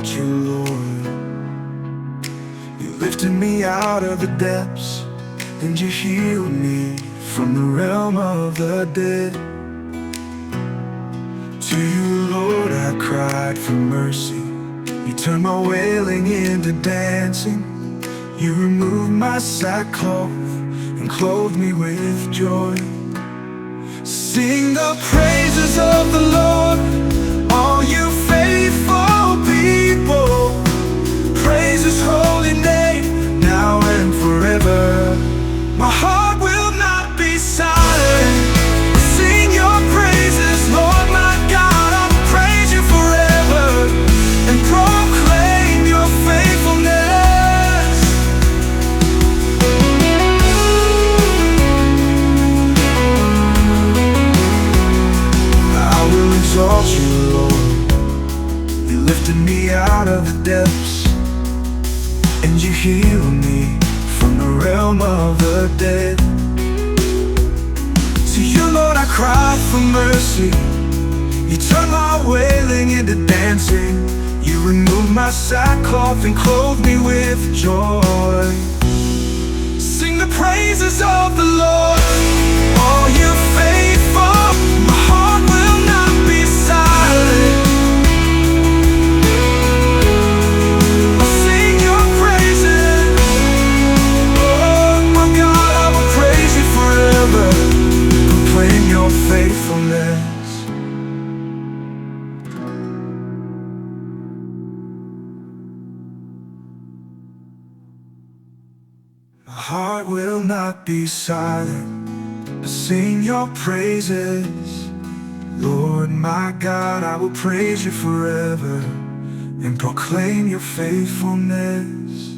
exalt you, Lord. You lifted me out of the depths, and you healed me from the realm of the dead. To you, Lord, I cried for mercy. You turned my wailing into dancing. You removed my sackcloth and clothed me with joy. Sing the praises of the Lord, all you faithful people. Praise His holy name, now and forever. My heart will not be silent. Sing your praises, Lord my God. I'll praise you forever and proclaim your faithfulness. I will exalt you, Lord. You lifted me out of the depths, and you healed me from the realm of the dead. To you, Lord, I cry for mercy. You turned my wailing into dancing. You removed my sackcloth and clothed me with joy. Sing the praises of the Lord, all you faithful. My heart will not be silent. I'll sing your praises. Oh my God, I will praise you forever, proclaim your faithfulness. My heart will not be silent. I sing your praises. Lord my God, I will praise you forever and proclaim your faithfulness.